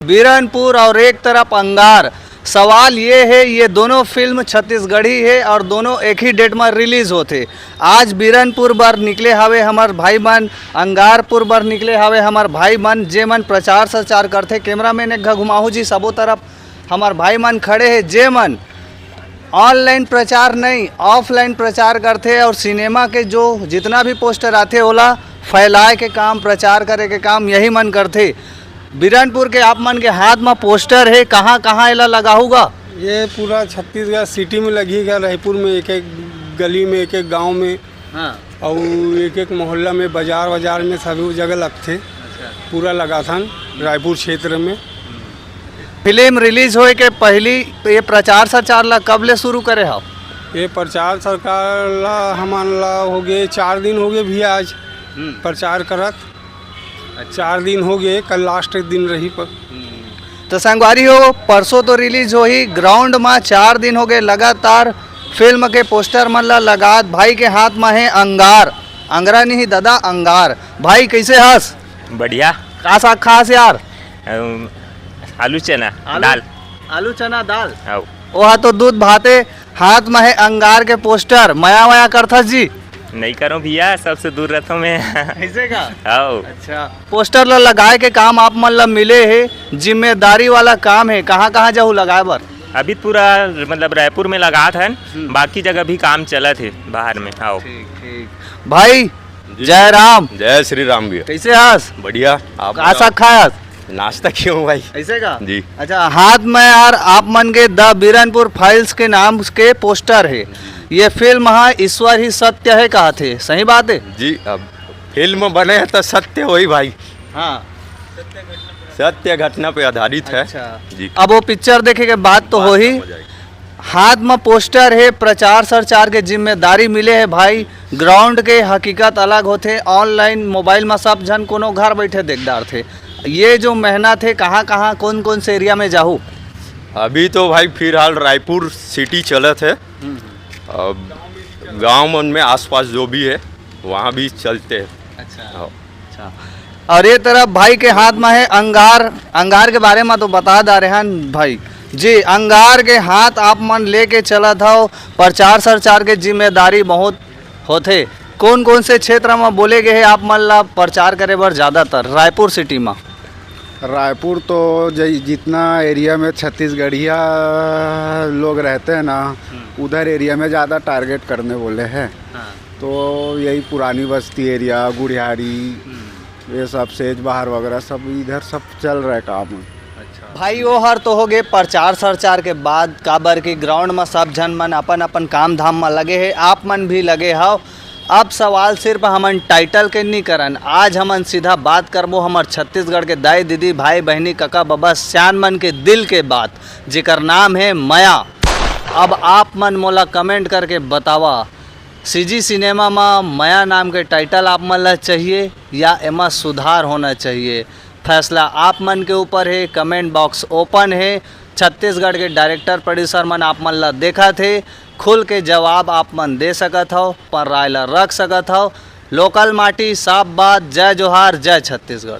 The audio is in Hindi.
बीरनपुर और एक तरफ अंगार। सवाल ये है, ये दोनों फिल्म छत्तीसगढ़ी है और दोनों एक ही डेट में रिलीज होते। आज बीरनपुर बर निकले हवे हमार भाई मन, अंगारपुर बर निकले हवे हमार भाई मन, जे मन प्रचार सरचार करते। कैमरामैन एक घुमाहू जी सबो तरफ हमार भाई मन खड़े हैं, जे मन ऑनलाइन प्रचार नहीं ऑफलाइन प्रचार करते और सिनेमा के जो जितना भी पोस्टर आते ओला फैलाए के काम, प्रचार करे के काम यही मन करते। बीरनपुर के आप मन के हाथ में पोस्टर है, कहाँ कहाँ एला लगा होगा? ये पूरा छत्तीसगढ़ सिटी में लगेगा, रायपुर में एक एक गली में, एक एक गांव में, हाँ। और एक एक मोहल्ला में, बाजार में सभी जगह लगते। पूरा लगा था रायपुर क्षेत्र में। फिल्म रिलीज होए के पहली ये प्रचार सरचार ला कब ले शुरू करे हो? ये प्रचार सरकार ला हमान ला हो गए 4 दिन हो गए भी आज प्रचार करत। 4 दिन हो गए, कल लास्ट दिन रही पर। तो संगवारी हो, परसों तो रिलीज हो ही, ग्राउंड में 4 दिन हो गए लगातार फिल्म के पोस्टर मन ला लगात। भाई के हाथ में है अंगार, अंगरा नहीं दादा अंगार। भाई कैसे हस? बढ़िया। का साग खास यार? आलू चना दाल। आलू चना दाल। आओ। वहाँ तो दूध भाते, हाथ में है अंगार के पोस्टर। मया वया करथस जी? नहीं करो भैया, सबसे दूर रहता मैं। ऐसे का? आओ। अच्छा, पोस्टर ला लगाए के काम आप मन ला मिले है, जिम्मेदारी वाला काम है। कहाँ कहाँ जाऊँ लगाए बर? अभी पूरा मतलब रायपुर में लगा था, बाकी जगह भी काम चला थे बाहर में। आओ। ठीक ठीक। भाई जय राम। जय श्री राम भैया। कैसे हस? बढ़िया। आप का साग खायस? नाश्ता क्यों भाई? ऐसे का? जी। अच्छा, हाथ में यार आप मन के द बीरनपुर फाइल्स के नाम के पोस्टर है। ये फिल्म है ईश्वर ही सत्य है कहा थे, सही बात है? जी, अब फिल्म बने हैं तो सत्य वही भाई। हाँ, सत्य घटना पे आधारित है। अच्छा जी। अब वो पिक्चर देखे के बाद तो हो ही। हाथ में पोस्टर है, प्रचार सरचार के जिम्मेदारी मिले है भाई। ग्राउंड के हकीकत अलग होते, ऑनलाइन मोबाइल में सब जन कोनो घर बैठे देखदार थे। ये जो मेहनत है, कहाँ कहाँ कौन कौन से एरिया में जाऊँ? अभी तो भाई फिलहाल रायपुर सिटी चलत है। अब गांव मन में आसपास जो भी है वहाँ भी चलते हैं। अच्छा। और ये तरफ भाई के हाथ में है अंगार। अंगार के बारे में तो बता दा रहे हैं भाई जी। अंगार के हाथ आप मन लेके चला था, प्रचार सरचार के जिम्मेदारी बहुत होते। कौन कौन से क्षेत्र में बोले गए हैं आप मन ला प्रचार करे बर? ज़्यादातर रायपुर सिटी में। रायपुर तो जितना एरिया में छत्तीसगढ़िया लोग रहते हैं ना, उधर एरिया में ज़्यादा टारगेट करने बोले हैं। तो यही पुरानी बस्ती एरिया, गुड़ियारी, ये सब सेज बहार वगैरह सब इधर सब चल रहा है काम। अच्छा भाई, वो हर तो हो गए प्रचार सरचार के बाद काबर की ग्राउंड में सब जन मन अपन अपन काम धाम में लगे हैं, आप मन भी लगे हो। अब सवाल सिर्फ हमन टाइटल के नहीं करन, आज हमन सीधा बात करबो हमार छत्तीसगढ़ के दाई दीदी भाई बहनी काका बाबा सियान मन के दिल के बात, जेकर नाम है मया। अब आप मन मोला कमेंट करके बतावा, सीजी सिनेमा में मया नाम के टाइटल आप मन ला चाहिए या एमा सुधार होना चाहिए? फैसला आप मन के ऊपर है। कमेंट बॉक्स ओपन है। छत्तीसगढ़ के डायरेक्टर प्रोड्यूसर मन आप मन ला देखा थे, खुल के जवाब आप मन दे सकत हो, पर राय ला रख सकत हो। लोकल माटी साफ बात। जय जोहार, जय छत्तीसगढ़।